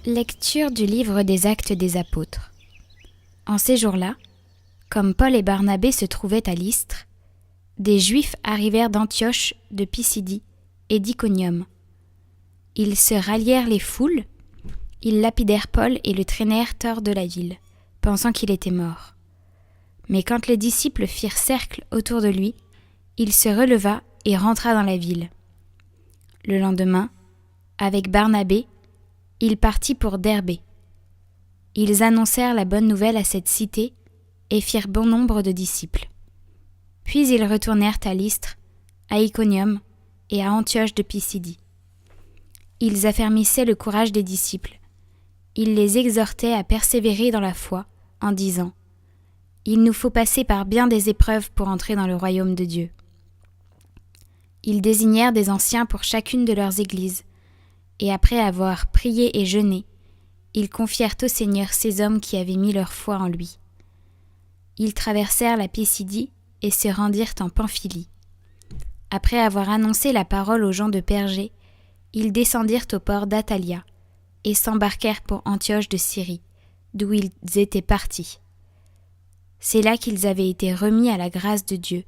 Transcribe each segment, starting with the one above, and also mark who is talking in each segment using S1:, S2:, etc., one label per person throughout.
S1: Lecture du livre des Actes des Apôtres. En ces jours-là, comme Paul et Barnabé se trouvaient à Lystre, des Juifs arrivèrent d'Antioche, de Pisidie et d'Iconium. Ils se rallièrent les foules, ils lapidèrent Paul et le traînèrent hors de la ville, pensant qu'il était mort. Mais quand les disciples firent cercle autour de lui, il se releva et rentra dans la ville. Le lendemain, avec Barnabé, il partit pour Derbé. Ils annoncèrent la bonne nouvelle à cette cité et firent bon nombre de disciples. Puis ils retournèrent à Lystre, à Iconium et à Antioche de Pisidie. Ils affermissaient le courage des disciples. Ils les exhortaient à persévérer dans la foi, en disant « Il nous faut passer par bien des épreuves pour entrer dans le royaume de Dieu. » Ils désignèrent des anciens pour chacune de leurs églises, et après avoir prié et jeûné, ils confièrent au Seigneur ces hommes qui avaient mis leur foi en lui. Ils traversèrent la Pisidie et se rendirent en Pamphylie. Après avoir annoncé la parole aux gens de Pergé, ils descendirent au port d'Attalia et s'embarquèrent pour Antioche de Syrie, d'où ils étaient partis. C'est là qu'ils avaient été remis à la grâce de Dieu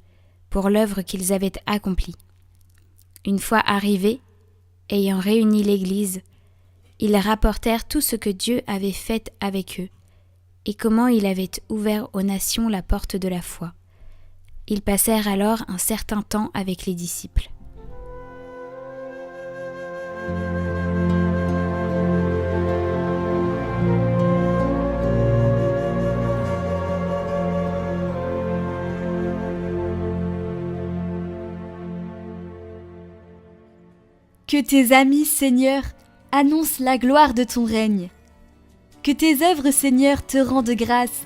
S1: pour l'œuvre qu'ils avaient accomplie. Une fois arrivés, ayant réuni l'Église, ils rapportèrent tout ce que Dieu avait fait avec eux, et comment il avait ouvert aux nations la porte de la foi. Ils passèrent alors un certain temps avec les disciples.
S2: Que tes amis, Seigneur, annoncent la gloire de ton règne. Que tes œuvres, Seigneur, te rendent grâce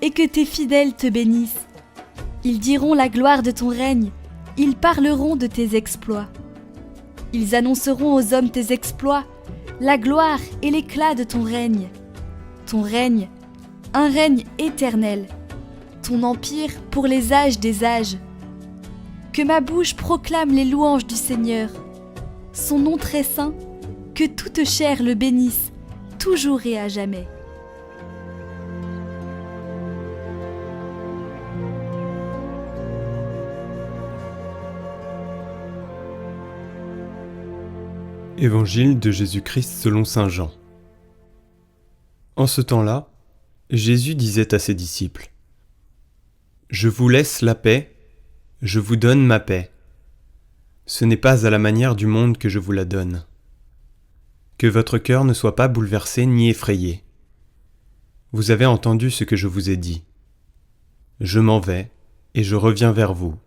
S2: et que tes fidèles te bénissent. Ils diront la gloire de ton règne, ils parleront de tes exploits. Ils annonceront aux hommes tes exploits, la gloire et l'éclat de ton règne. Ton règne, un règne éternel. Ton empire pour les âges des âges. Que ma bouche proclame les louanges du Seigneur. Son nom très saint, que toute chair le bénisse, toujours et à jamais.
S3: Évangile de Jésus-Christ selon saint Jean. En ce temps-là, Jésus disait à ses disciples : « Je vous laisse la paix, je vous donne ma paix. Ce n'est pas à la manière du monde que je vous la donne. Que votre cœur ne soit pas bouleversé ni effrayé. Vous avez entendu ce que je vous ai dit. Je m'en vais et je reviens vers vous.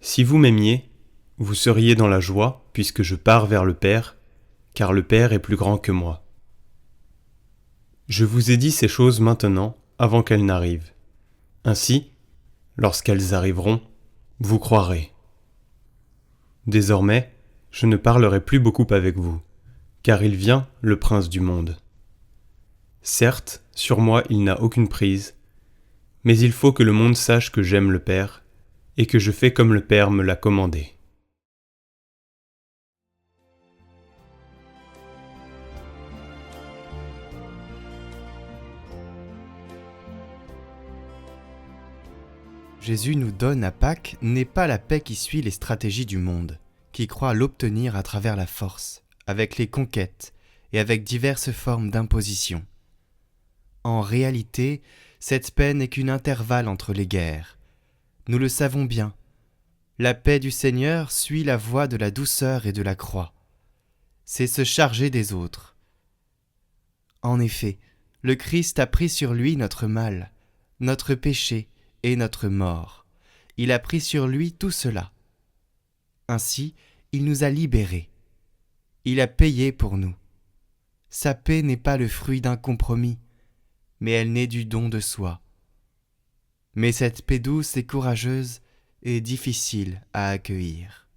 S3: Si vous m'aimiez, vous seriez dans la joie puisque je pars vers le Père, car le Père est plus grand que moi. Je vous ai dit ces choses maintenant avant qu'elles n'arrivent. Ainsi, lorsqu'elles arriveront, vous croirez. Désormais, je ne parlerai plus beaucoup avec vous, car il vient, le prince du monde. Certes, sur moi il n'a aucune prise, mais il faut que le monde sache que j'aime le Père, et que je fais comme le Père me l'a commandé.
S4: Jésus nous donne à Pâques n'est pas la paix qui suit les stratégies du monde, qui croit l'obtenir à travers la force, avec les conquêtes et avec diverses formes d'imposition. En réalité, cette paix n'est qu'un intervalle entre les guerres. Nous le savons bien. La paix du Seigneur suit la voie de la douceur et de la croix. C'est se charger des autres. En effet, le Christ a pris sur lui notre mal, notre péché et notre mort. Il a pris sur lui tout cela. Ainsi, il nous a libérés. Il a payé pour nous. Sa paix n'est pas le fruit d'un compromis, mais elle naît du don de soi. Mais cette paix douce et courageuse est difficile à accueillir.